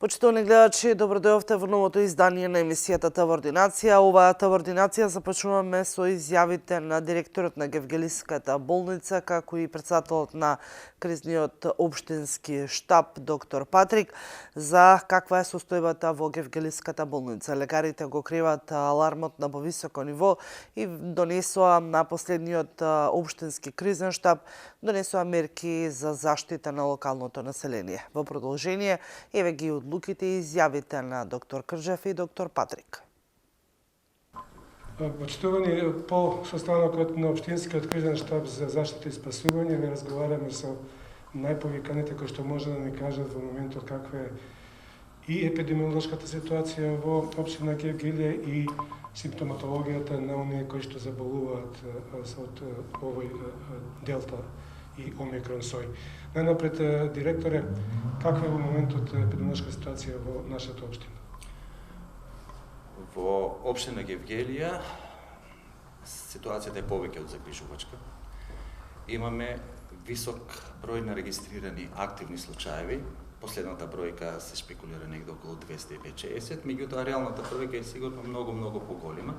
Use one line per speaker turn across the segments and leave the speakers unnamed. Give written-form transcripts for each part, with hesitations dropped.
Почитувани гледачи, добро дојдовте во новото издание на емисијата Тавординација. Оваа Тавординација започнуваме со изјавите на директорот на Гевгелиската болница, како и претседателот на кризниот општински штаб, доктор Патрик, за каква е состојбата во Гевгелиската болница. Лекарите го криват алармот на повисоко ниво и донесоа на последниот општински кризен штаб мерки за заштита на локалното население. Во продолжение, еве ги одлуките и изјавите на доктор Крџев и доктор Патрик.
Почитувани, по состанокот на Општинскиот кризен штаб за заштита и спасување, ве разговараме со најповиканите кои што може да ни кажат во моментот каква е и епидемиолошката ситуација во општина Гевгелија и симптоматологијата на оние кои што заболуваат од овој делта и омикрон сој. Најнапред, директоре, каква е во моментот епидемиолошка ситуација во нашата општина?
Во општина Гевгелија ситуацијата е повеќе од загрижувачка. Имаме висок број на регистрирани активни случаеви. Последната бројка се спекулира негде околу 250, меѓутоа реалната бројка е сигурно многу поголема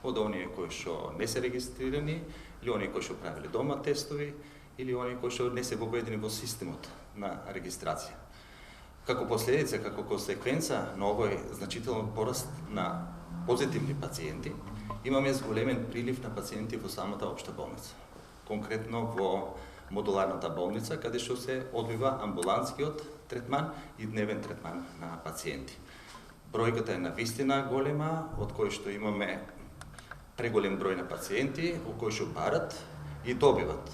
од оние кои што не се регистрирани или оние кои што правиле дома тестови или оние кои што не се воведени во системот на регистрација. Како последица, како консеквенца на овој значителен пораст на позитивни пациенти, имаме зголемен прилив на пациенти во самата општа болница. Конкретно во модуларната болница, каде што се одвива амбулантскиот третман и дневен третман на пациенти. Бројката е навистина голема, од кој што имаме преголем број на пациенти, во кои што барат и добиват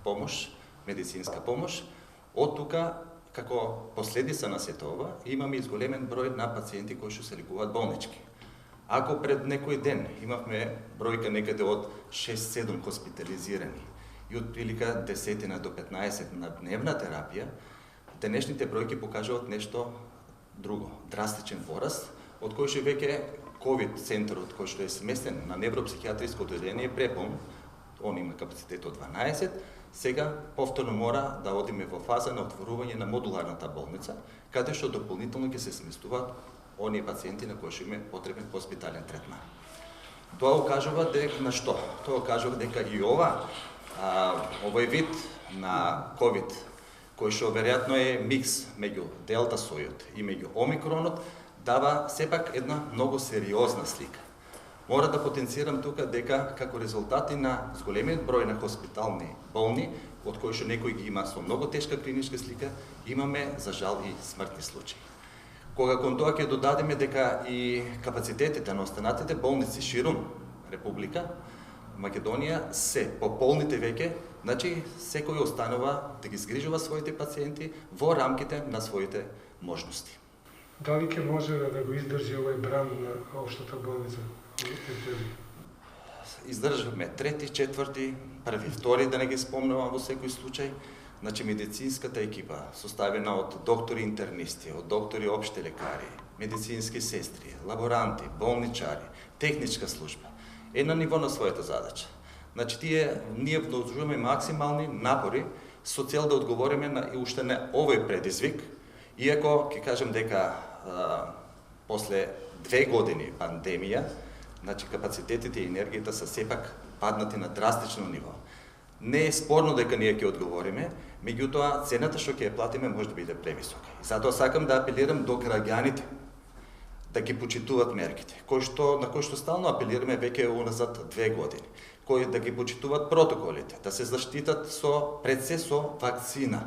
помош, медицинска помош. Од тука, како последица на сето ова, имаме изголемен број на пациенти кои што се лекуваат болнички. Ако пред некој ден имавме бројка некаде од 6-7 хоспитализирани и од прилика 10 до 15 на дневна терапија, денешните бројки покажуваат нешто друго, драстичен пораст, од кој што веќе ковид центарот кој што е сместен на невропсихијатриско одделение е преполн, он има капацитет од 12, сега повторно мора да одиме во фаза на отворување на модуларната болница, каде што дополнително ќе се сместуваат оние пациенти на кои што има потребен хоспитален третман. Тоа укажува дека на што? Тоа укажува дека и овој вид на ковид, кој што веројатно е микс меѓу делта сојот и меѓу омикронот, дава сепак една многу сериозна слика. Мора да потенцирам тука дека како резултати на зголемиот број на хоспитални болни, од кои што некои ги има со многу тешка клиничка слика, имаме за жал и смртни случаи. Кога кон тоа ќе додадеме дека и капацитетите на останатите болници ширум Република Македонија се пополните веќе, значи секој останува да ги згрижува своите пациенти во рамките на своите можности.
Дали ќе може да го издржи овој бран на општата болница?
Издржавме трети, четврти, први, втори, да не ги спомнувам во секој случај. Значи медицинската екипа, составена од доктори интернисти, од доктори општи лекари, медицински сестри, лаборанти, болничари, техничка служба, е на ниво на својата задача. Значи ние вложуваме максимални напори со цел да одговориме на уште на овој предизвик, иако ќе кажам дека после 2 години пандемија, значи капацитетите и енергијата се сепак паднати на драстично ниво. Не е спорно дека ние ќе одговориме, меѓутоа цената што ќе ја платиме може да биде превисока. И затоа сакам да апелирам до граѓаните да ги почитуваат мерките, на кои што стално апелираме веќе уназад 2 години, кои да ги почитуваат протоколите, да се заштитат пред се со вакцина.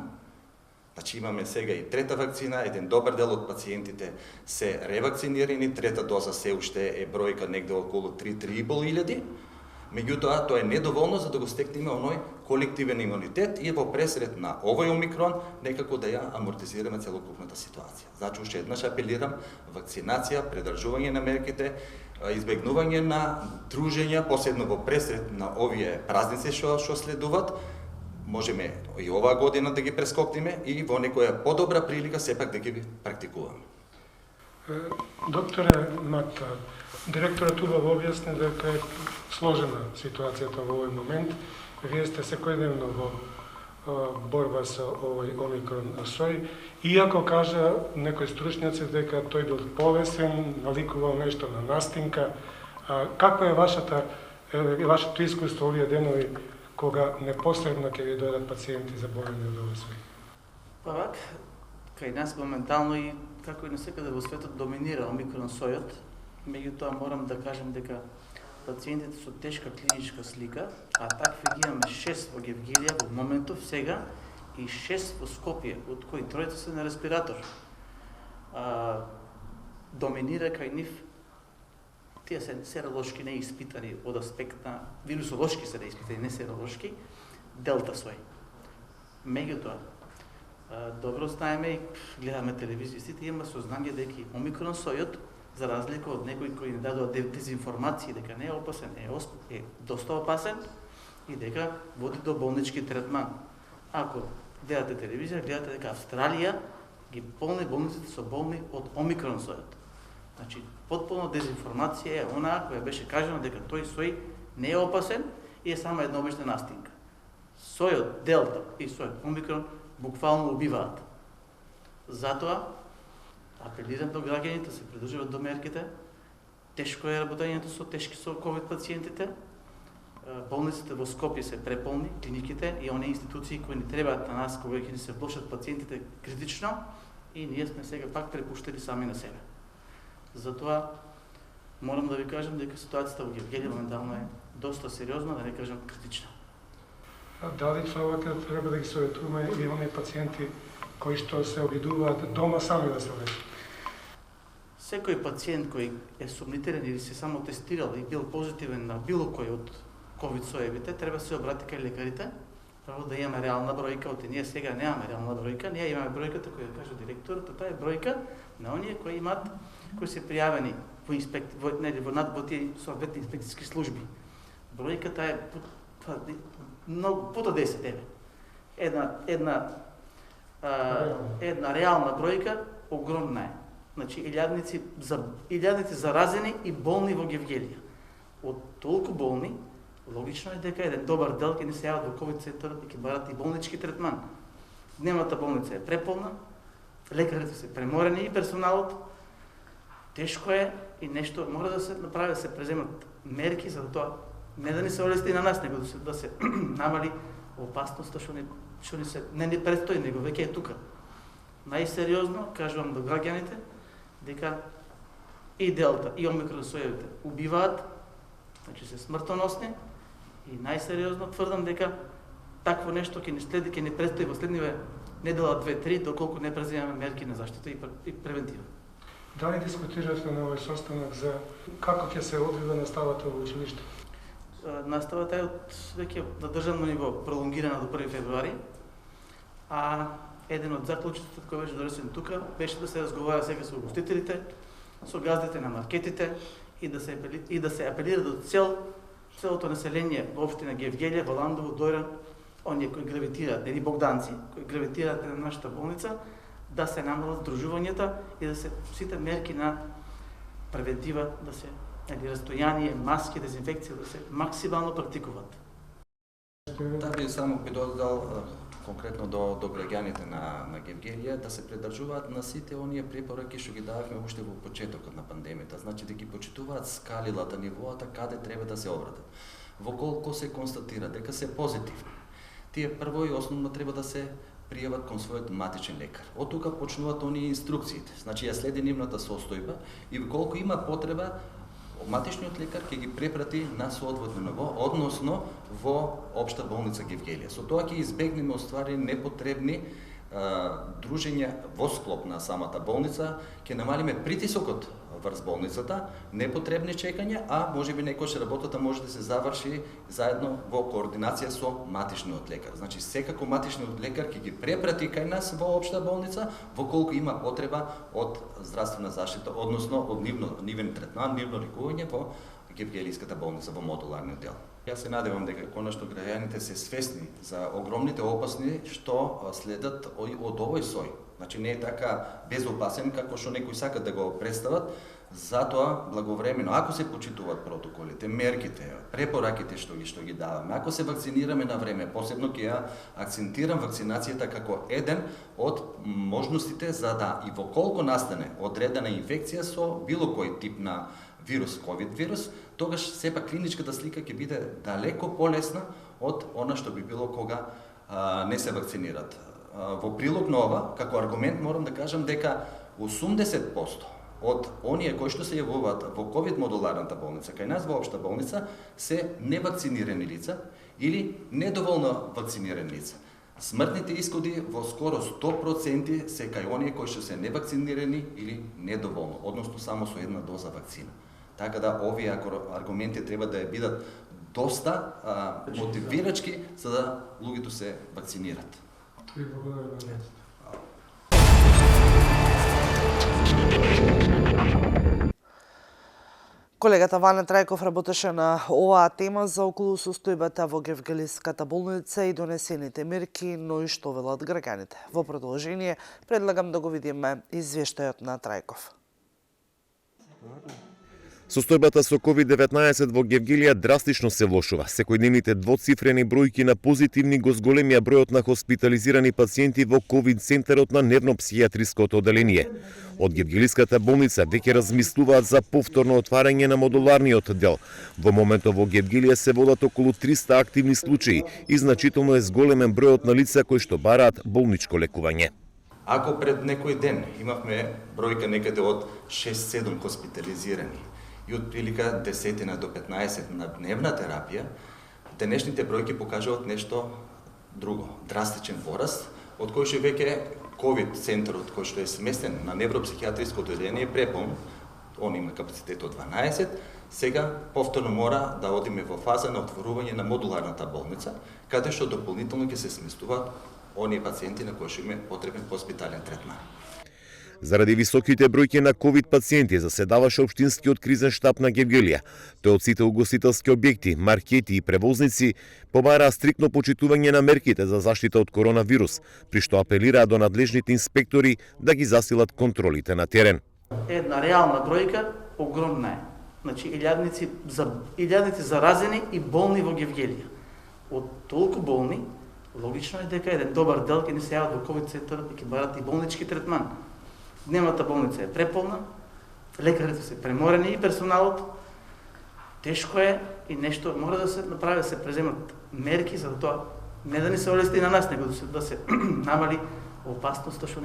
Значи имаме сега и трета вакцина, еден добар дел од пациентите се ревакцинирани, трета доза се уште е бројка негде околу 3-3,5 илјади, Меѓутоа, тоа е недоволно за да го стекнеме оној колективен имунитет и во пресред на овој омикрон некако да ја амортизираме целокупната ситуација. Значи, уште еднаш апелирам, вакцинација, придржување на мерките, избегнување на дружења, посебно во пресред на овие празници што следуваат, можеме и оваа година да ги прескокнеме и во некоја подобра прилика сепак да ги практикуваме.
Докторе Мата, директорот убаво објасни дека е сложена ситуацијата во овој момент. Вие сте секојдневно во борба со овој омикрон сој, иако кажа некои стручњаци дека тој бил полесен, наликувал нешто на настинка. Какво е вашето искуство овие денови кога непосредно ќе ви дојдат пациенти за болени од овој сој?
Па вак, кај нас моментално и како и насекаде во светот доминира омикрон сојот, меѓутоа морам да кажем дека пациентите со тешка клиничка слика, а такви ги имаме 6 во Гевгелија во моментов сега и 6 во Скопје, од кои тројца се на респиратор. Доминира кај нив, тие се серолошки неиспитани од аспект на вирусолошки се неиспитани, не серолошки, делта сој. Меѓутоа, добро знаеме и гледаме телевизијите, има сознание дека омикрон сојот, за разлика од некои кои ни дадоа дезинформации дека не е опасен, е доста опасен и дека води до болнички третман. Ако гледате телевизија, гледате дека Австралија ги полни болниците со болни од омикрон сојот. Значи, потполно дезинформација е онаа која беше кажано дека тој сој не е опасен и е само една обична настинка. Сојот делта и сојот омикрон буквално убиваат. Затоа апелирам до граѓаните да се придржуваат до мерките. Тешко е работењето со тешки со ковид пациентите. Болниците во Скопје се преполни, клиниките и оние институции кои ни требаат на нас кога ќе ни се влошат пациентите критично и ние сме сега пак препуштени сами на себе. Затоа морам да ви кажам дека ситуацијата во Гевгелија моментално е доста сериозна, да не кажам критична.
Дали тоа треба да ги советуваме и оние пациенти кои што се обидуваат дома сами да се лечат?
Секој пациент кој е сумнитиран или се само тестирал и бил позитивен на било кој од ковид соевите, треба да се обрати кај лекарите, право да имаме реална бројка, ние сега немаме реална бројка, ние имаме бројката која да каже директорот, таа е бројка на оние кои имаат, кои се пријавени во тие соодветни инспекцијски служби. Бројката е многу пута 10 еве. Една реална бројка огромна е. Значи, илјадници заразени и болни во Гевгелија. Од толку болни, логично е дека еден добар дел ќе ни се јават во ковид центарот и ќе барат и болнички третман. Дневната болница е преполна, лекарите се преморени и персоналот. Тешко е и нешто мора да се направи, да се преземат мерки за тоа не да ни се олести на нас, него да се намали опасноста што не ни предстои, него веќе е тука. Најсериозно кажувам до граѓаните дека и делта и омикрон сојевите убиваат, значи се смртоносни и најсериозно тврдам дека такво нешто ќе ни следи, ќе ни предстои во следниве недела 2-3 доколку не преземаме мерки на заштита и превентива.
Дали дискутирате на овој состанок за како ќе се одвива наставата во училиште?
Наставата е веќе на државно ниво пролонгирана до 1 февруари, а еден од заклучите кој беше донесен тука беше да се разговара сега со угостителите, со газдите на маркетите и да се апелира до целото население во општина Гевгелија, во Ландово, Дојран, оние кои гравитираат, или богданци, кои гравитираат на нашата болница, да се намалат здружувањата и да се сите мерки на превентива, да се растојание, маски, дезинфекција, да се максимално практикуваат.
Да би само би додал конкретно до граѓаните на Гевгелија да се придржуваат на сите оние препораки што ги дававме уште во почетокот на пандемијата, значи да ги почитуваат скалилата, нивоата каде треба да се обрадат. Во колку се констатира дека се позитивни, тие прво и основно треба да се пријават кон својот матичен лекар. Од тука почнуваат оние инструкциите, значи ја следи нивната состојба и колку има потреба матичниот лекар ќе ги препрати на соодветно ниво, односно во општа болница Гевгелија. Со тоа ќе избегнеме оствари непотребни дружење во склоп на самата болница, ќе намалиме притисокот врз болницата, непотребни чекања, а можеби некојаш работата може да се заврши заедно во координација со матичниот лекар. Значи, секако матичниот лекар ќе ги препрати кај нас во општа болница, во колку има потреба од здравствена заштита, односно од нивен третман, нивно лекување во Гевгелиската болница во модуларниот дел. Јас се надевам дека конечно граѓаните се свесни за огромните опасни што следат од овој сој. Значи не е така безопасен како што некои сакат да го представат, затоа благовремено, ако се почитуваат протоколите, мерките, препораките што ги даваме, ако се вакцинираме на време, посебно ќе ја акцентирам вакцинацијата како еден од можностите за да и во колку настане одредена инфекција со било кој тип на вирус, ковид вирус, тогаш сепак клиничката слика ќе биде далеко полесна од она што би било кога не се вакцинират. Во прилог на ова, како аргумент морам да кажам дека 80% од оние кои што се јавуваат во ковид модуларната болница, кај нас во општа болница, се невакцинирани лица или недоволно вакцинирани лица. Смртните исходи во скоро 100% се кај оние кои што се невакцинирани или недоволно, односно само со една доза вакцина. Така да овие аргументи треба да бидат доста мотивирачки за да луѓето се вакцинират.
Ви благодарам.
Колегата Ване Трајков работеше на оваа тема за околу состојбата во Гевгелиската болница и донесените мерки, но и што велат граѓаните. Во продолжение предлагам да го видиме извештајот на Трајков.
Состојбата со COVID-19 во Гевгелија драстично се влошува. Секојдневните двоцифрени бројки на позитивни го зголемија бројот на хоспитализирани пациенти во ковид центарот на нервно-психијатриското одделение. Од Гевгелиската болница веќе размислуваат за повторно отварање на модуларниот дел. Во моментот во Гевгелија се водат околу 300 активни случаи и значително е зголемен бројот на лица кои што бараат болничко лекување.
Ако пред некој ден имавме бројка некаде од 6-7 хоспитализирани и од прилика 10 до 15 на дневна терапија, денешните бројки покажуваат нешто друго, драстичен пораст, од кој што веќе ковид центарот кој што е сместен на невропсихијатриското одделение е преполн, он има капацитет од 12, сега повторно мора да одиме во фаза на отворување на модуларната болница, каде што дополнително ќе се сместуваат оние пациенти на кои што има потребен хоспитален третман.
Заради високите бројки на ковид пациенти заседаваше општинскиот кризен штаб на Гевгелија. Тој од сите угостителски објекти, маркети и превозници побараа стриктно почитување на мерките за заштита од коронавирус, при што апелираа до надлежните инспектори да ги засилат контролите на терен.
Една реална бројка огромна е. Значи, илјадници заразени и болни во Гевгелија. Од толку болни, логично е дека еден добар дел ќе не се јават во ковид центарот и ќе барат и болнички третман. Дневната болница е преполна, лекарите се преморени и персоналот. Тешко е и нешто мора да се направи, да се преземат мерки за тоа не да ни се олести на нас, него да се намали опасноста што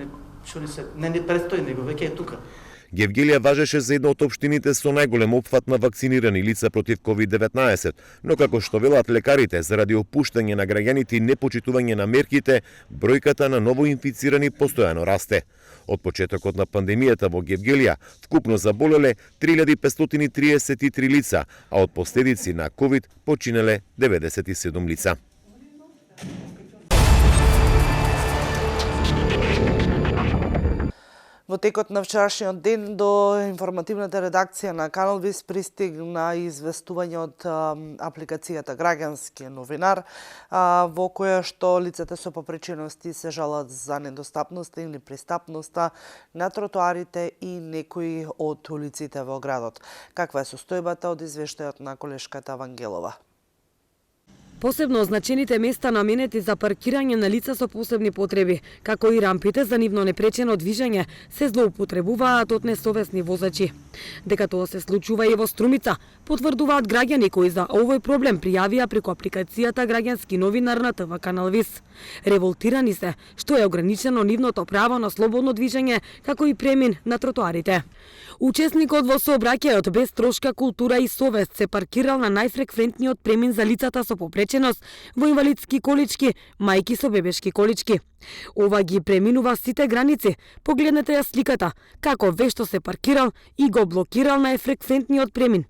не ни предстои, него веќе е тука.
Гевгелија важеше за една од општините со најголем опфат на вакцинирани лица против COVID-19, но како што велат лекарите, заради опуштање на граѓаните и непочитување на мерките, бројката на новоинфицирани постојано расте. Од почетокот на пандемијата во Гевгелија вкупно заболеле 3533 лица, а од последици на COVID починале 97 лица.
Во текот на вчерашниот ден до информативната редакција на Канал Виз пристигна известување од апликацијата Граѓански новинар, во која што лицата со попречености се жалат за недостапноста или пристапноста на тротоарите и некои од улиците во градот. Каква е состојбата од извештајот на колешката Вангелова?
Посебно означените места наменети за паркирање на лица со посебни потреби, како и рампите за нивно непречено движење, се злоупотребуваат од несовесни возачи. Дека тоа се случува и во Струмица, потврдуваат граѓани кои за овој проблем пријавија преку апликацијата Граѓански новинар на ТВ Канал Виз. Револтирани се што е ограничено нивното право на слободно движење, како и премин на тротоарите. Учесникот во сообраќајот без трошка, култура и совест се паркирал на најфреквентниот премин за лицата со попреченост непреченост во инвалидски колички, мајки со бебешки колички. Ова ги преминува сите граници. Погледнете ја сликата, како вешто се паркирал и го блокирал најфреквентниот премин.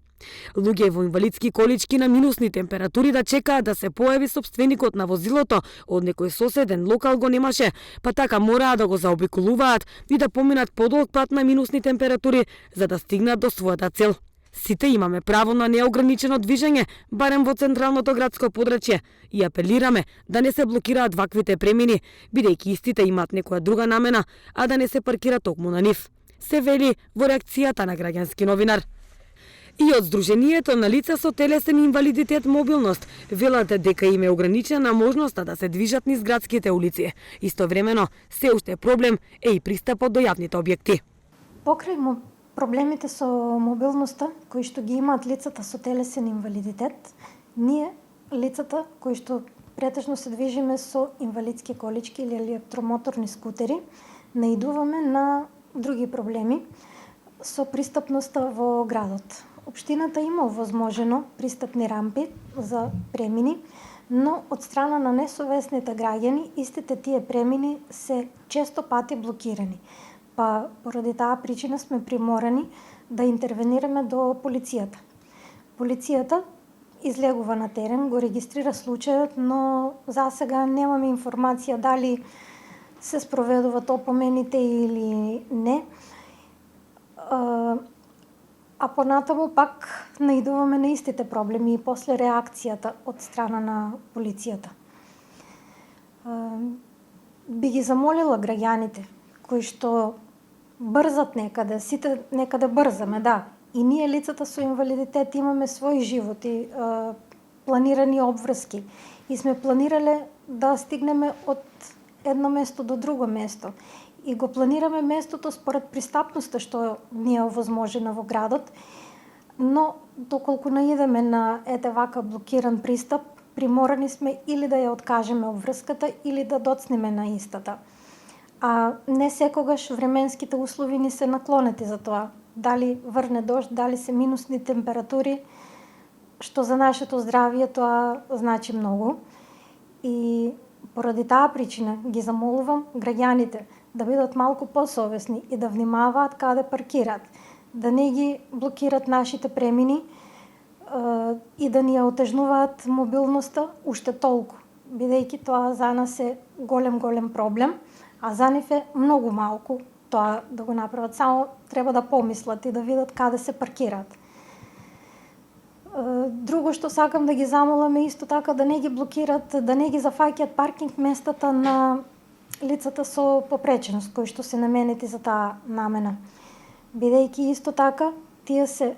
Луѓе во инвалидски колички на минусни температури да чекаат да се појави сопственикот на возилото, од некој соседен локал го немаше, па така мораа да го заобиколуваат и да поминат подолг пат на минусни температури за да стигнат до својата цел. Сите имаме право на неограничено движење, барем во централното градско подрачје, и апелираме да не се блокираат ваквите премини, бидејќи истите имаат некоја друга намена, а да не се паркира токму на нив, се вели во реакцијата на граѓански новинар. И од Сдруженијето на лица со телесен инвалидитет мобилност велат дека им е ограничена можноста да се движат низ градските улици. Истовремено, се уште проблем е и пристапот до јавните објекти.
Покрај проблемите со мобилноста, кои што ги имаат лицата со телесен инвалидитет, ние, лицата кои што претежно се движиме со инвалидски колички или електромоторни скутери, наидуваме на други проблеми со пристапноста во градот. Општината има овозможено пристапни рампи за премини, но од страна на несовесните граѓани истите тие премини се често пати блокирани. Па поради таа причина сме приморани да интервенираме до полицијата. Полицијата излегува на терен, го регистрира случајот, но засега немаме информација дали се спроведуваат опомените или не. А понатаму пак наидуваме на истите проблеми и после реакцијата од страна на полицијата. Би ги замолила граѓаните кои што брзат некаде, сите некаде брзаме, да. И ние лицата со инвалидитет имаме своји животи, планирани обврски и сме планирале да стигнеме од едно место до друго место. И го планираме местото според пристапноста што ни е овозможена во градот, но доколку наидеме на вака блокиран пристап, приморани сме или да ја откажеме обврската или да доцнеме на истата. А не секогаш временските услови ни се наклонети за тоа. Дали врне дожд, дали се минусни температури, што за нашето здравје тоа значи многу. И поради таа причина ги замолувам граѓаните да бидат малку посовесни и да внимаваат каде паркираат, да не ги блокират нашите премини и да ни ја отежнуваат мобилноста уште толку, бидејќи тоа за нас е голем проблем, а за нив е многу малку тоа да го направат. Само треба да помислат и да видат каде се паркираат. Друго што сакам да ги замолам е исто така да не ги блокират, да не ги зафаќаат паркинг местата на лицата со попреченост, кои што се наменети за таа намена. Бидејќи исто така, тие се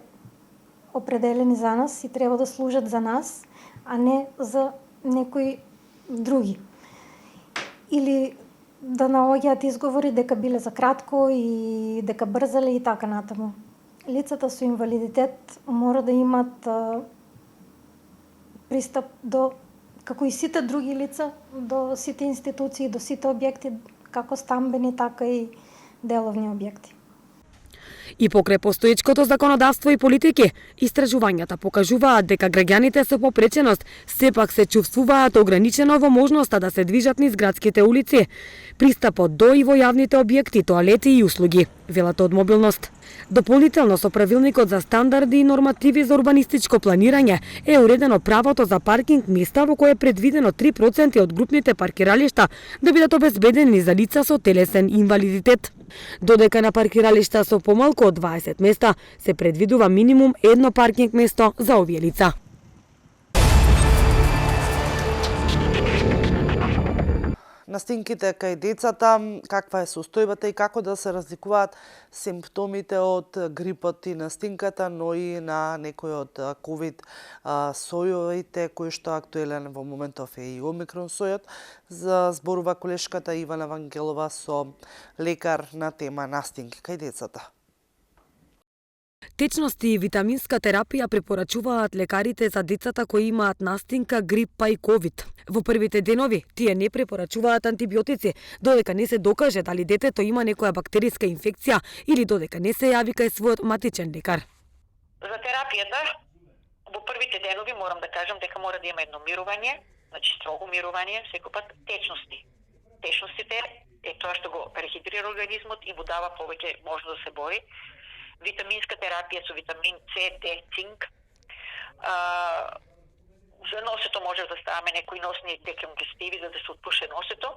определени за нас и треба да служат за нас, а не за некои други. Или да наоѓаат изговори дека биле за кратко и дека брзале и така натаму. Лицата со инвалидитет мора да имат пристап до, како и сите други лица, до сите институции, до сите објекти, како стамбени, така и деловни објекти.
И покрај постоечкото законодавство и политики, истражувањата покажуваат дека граѓаните со попреченост сепак се чувствуваат ограничено во можноста да се движат низ градските улици, пристапот до и во јавните објекти, тоалети и услуги, велат од мобилност. Дополнително со правилникот за стандарди и нормативи за урбанистичко планирање е уредено правото за паркинг места во кое е предвидено 3% од групните паркиралишта да бидат обезбедени за лица со телесен инвалидитет. Додека на паркиралишта со помалку од 20 места се предвидува минимум едно паркинг место за овие лица.
Настинките кај децата, каква е состојбата и како да се разликуваат симптомите од грипот и настинката, но и на некои од ковид сојовите, кои што актуелен во моментов е и омикрон сојот, за зборува колешката Ивана Вангелова со лекар на тема настинки кај децата.
Течност и витаминска терапија препорачуваат лекарите за децата кои имаат настинка, грип па и ковид. Во првите денови тие не препорачуваат антибиотици, додека не се докаже дали детето има некоја бактериска инфекција или додека не се јави кај својот матичен лекар.
За терапијата Во првите денови морам да кажам дека мора да има едно мирување, значи строго мирување, секој пат течности. Течностите е тоа што го рехидрира организмот и му дава повеќе можност да се бори. Витаминска терапија со витамин С, Д, цинк. За носето може да ставаме некои носни деконгестиви за да се отпуше носето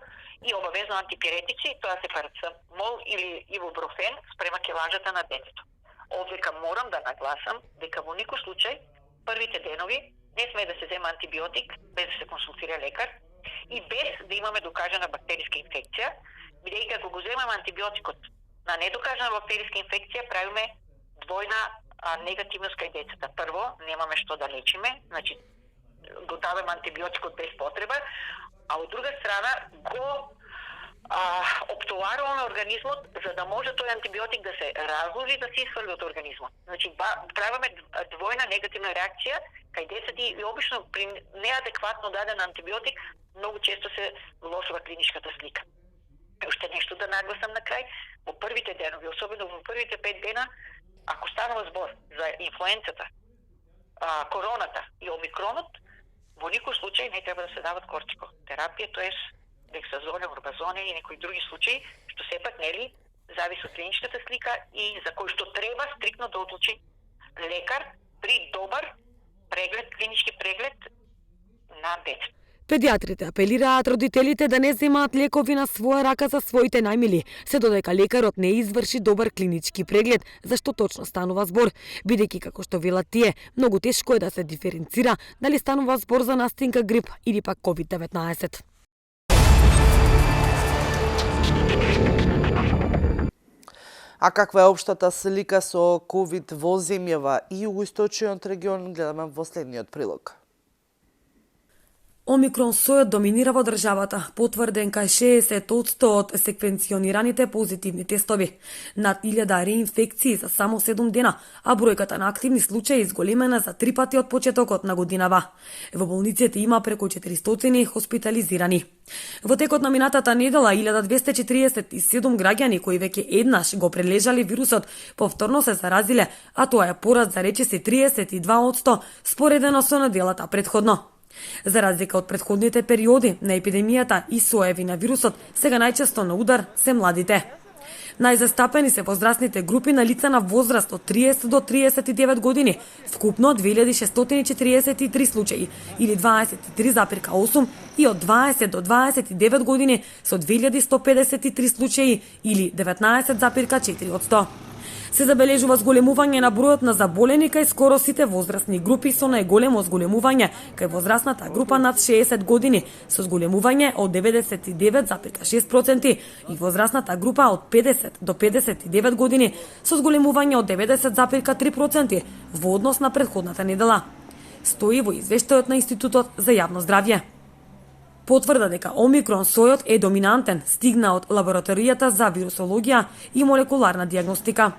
и обавезно антипиретици, тоа се парацетамол или ибупрофен спрема килажата на детето. Одвека морам да нагласам дека во никој случај првите денови не сме да се зема антибиотик без да се консултира лекар и без да имаме докажана бактериска инфекција, бидејќи ако го земаме антибиотикот на недокажана бактериска инфекција, правиме двојна негативност кај децата. Прво, немаме што да лечиме, значи го даваме антибиотикот без потреба, а од друга страна го оптоваруваме организмот за да може тој антибиотик да се разложи да се исфрли од организмот. Значи правиме двојна негативна реакција кај децата и обично при неадекватно даден антибиотик многу често се влошува клиничката слика. Уште нешто да нагласам на крај, во првите денови, особено во првите 5 дена, ако станува збор за инфлуенцата, короната и омикронот, во никој случај не треба да се дават кортикотерапија, тоест дексазоне, орбазоне и некои други случаи, што сепак нели зависи од клиничката слика и за кој што треба стриктно да одлучи лекар при добар преглед, клинички преглед на дете.
Педиатрите апелираат родителите да не земаат лекови на своја рака за своите најмили, се додека лекарот не изврши добар клинички преглед, за што точно станува збор, бидејќи како што велат тие, многу тешко е да се диференцира дали станува збор за настинка грип или пак COVID-19.
А каква е општата слика со ковид во земјава и југоисточниот регион, гледаме во следниот прилог.
Омикрон сојот доминира во државата, потврден кај 60% од секвенционираните позитивни тестови. Над 1000 реинфекции за само 7 дена, а бројката на активни случаи изголемена за 3 пати од почетокот на годинава. Во болниците има преку 400 хоспитализирани. Во текот на минатата недела 1247 граѓани кои веќе еднаш го прележале вирусот повторно се заразиле, а тоа е пораст за речиси 32% споредено со неделата претходно. За разлика од претходните периоди на епидемијата и соеви на вирусот, сега најчесто на удар се младите. Најзастапени се возрастните групи на лица на возраст од 30 до 39 години, вкупно 2643 случаи, или 23,8%, и од 20 до 29 години со 2153 случаи, или 19,4%. Се забележува зголемување на бројот на заболени кај скоро сите возрастни групи, со најголемо зголемување кај возрастната група над 60 години, со зголемување од 99,6%, и возрастната група од 50 до 59 години, со зголемување од 90,3% во однос на претходната недела. Стои во извештајот на Институтот за јавно здравје. Потврда дека омикрон сојот е доминантен стигна од лабораторијата за вирусологија и молекуларна дијагностика.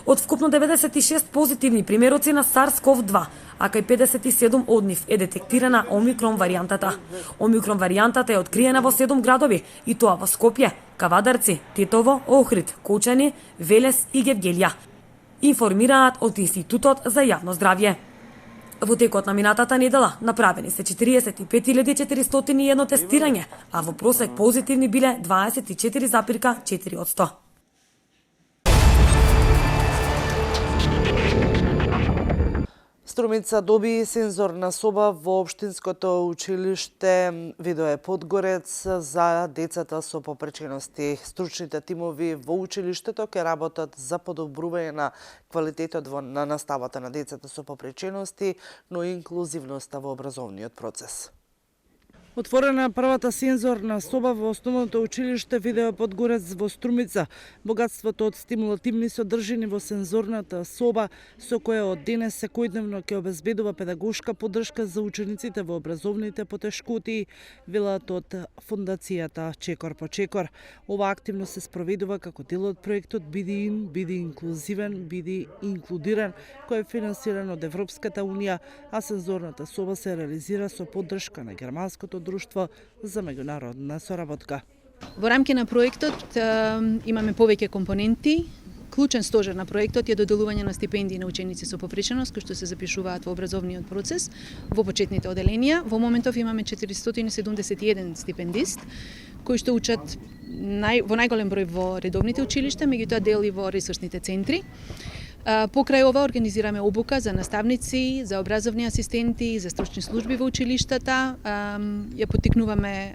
Од вкупно 96 позитивни примероци на SARS-CoV-2, а кај 57 од нив е детектирана омикрон варијантата. Омикрон варијантата е откриена во 7 градови, и тоа во Скопје, Кавадарци, Тетово, Охрид, Кочани, Велес и Гевгелија. Информираат од Институтот за јавно здравје. Во текот на минатата недела направени се 45.401 тестирање, а во просек позитивни биле 24,4%.
Струмица доби сензорна соба во Општинското училиште Видое Подгорец за децата со попречености. Стручните тимови во училиштето ќе работат за подобрување на квалитетот на наставата на децата со попречености, но и инклузивноста во образовниот процес. Отворена првата сензорна соба во основното училиште Видое Подгорец во Струмица. Богатството од стимулативни содржини во сензорната соба, со која од денес секојдневно ќе обезбедува педагошка поддршка за учениците во образовните потешкоти, велат од Фондацијата Чекор по Чекор. Ова активно се спроведува како дел од проектот Биди ин, биди инклузивен, биди инклудиран, кој е финансиран од Европската унија, а сензорната соба се реализира со поддршка на германското друштво за меѓународна соработка.
Во рамки на проектот имаме повеќе компоненти. Клучен стожер на проектот е доделување на стипендии на ученици со попреченост кои што се запишуваат во образовниот процес во почетните оделенија. Во моментов имаме 471 стипендист кои што учат во најголем број во редовните училишта, меѓутоа дел и во ресурсните центри. Покрај ова организираме обука за наставници, за образовни асистенти, за стручни служби во училиштата. Ја поттикнуваме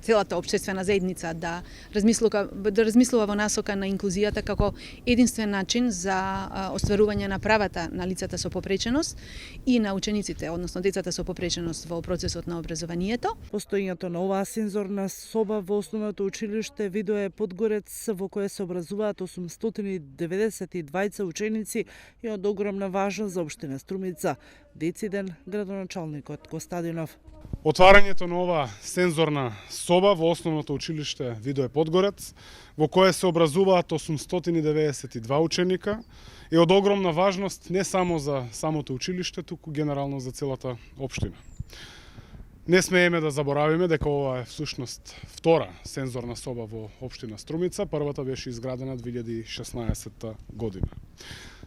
целата општествена заедница да размислува во насока на инклузијата како единствен начин за остварување на правата на лицата со попреченост и на учениците, односно децата со попреченост во процесот на образованието.
Постојањето на оваа сензорна соба во основното училиште Видое Подгорец, во кое се образуваат 892 ученици, е од огромна важност за општина Струмица. Дециден градоначалникот Костадинов.
Отварањето на ова сензорна соба во основното училиште Видое Подгорец, во кое се образуваат 892 ученика, е од огромна важност не само за самото училиште, туку генерално за целата општина. Не смееме да заборавиме дека ова е всушност втора сензорна соба во општина Струмица, првата беше изградена 2016 година.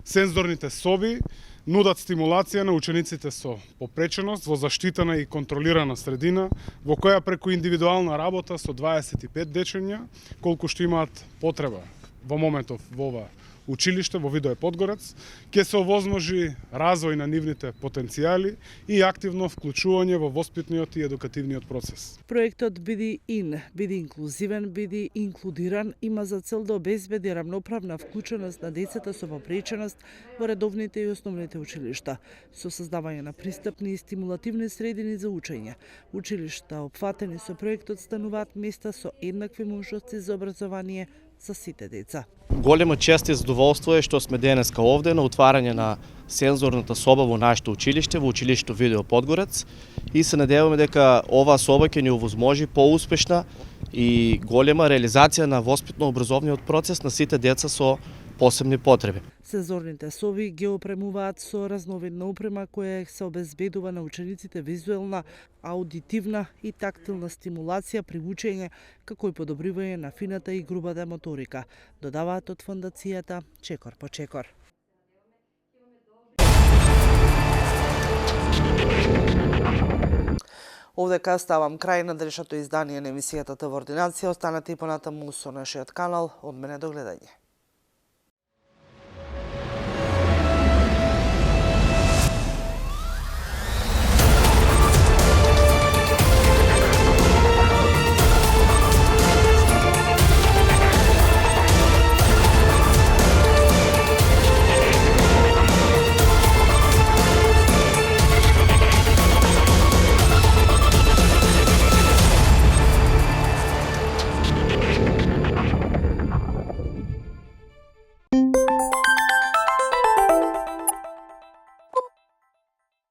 Сензорните соби нудат стимулација на учениците со попреченост во заштитена и контролирана средина, во која преку индивидуална работа со 25 дечења, колку што имаат потреба во моментов во ова училиште во Видое Подгорец, ќе се овозможи развој на нивните потенцијали и активно вклучување во воспитниот и едукативниот процес.
Проектот Биди инклузивен, биди инклудиран, има за цел да обезбеди рамноправна вклученост на децата со попреченост во редовните и основните училишта, со создавање на пристапни и стимулативни средини за учење. Училишта опфатени со проектот стануваат места со еднакви можности за образование за сите деца.
Голема чест и задоволство е што сме денеска овде на отварање на сензорната соба во нашето училиште, во училиштето Видое Подгорец, и се надеваме дека оваа соба ќе ни овозможи поуспешна и голема реализација на воспитно-образовниот процес на сите деца со посебни потреби.
Сензорните соби ги опремуваат со разновидна опрема која се обезбедува на учениците визуелна, аудитивна и тактилна стимулација при учење, како и подобривање на фината и грубата моторика, додаваат од фондацијата Чекор по Чекор. Овдека ставам крај на денешното издание на емисијата ТВ Ординација. Останете и понатаму со нашиот канал. Од мене до гледање.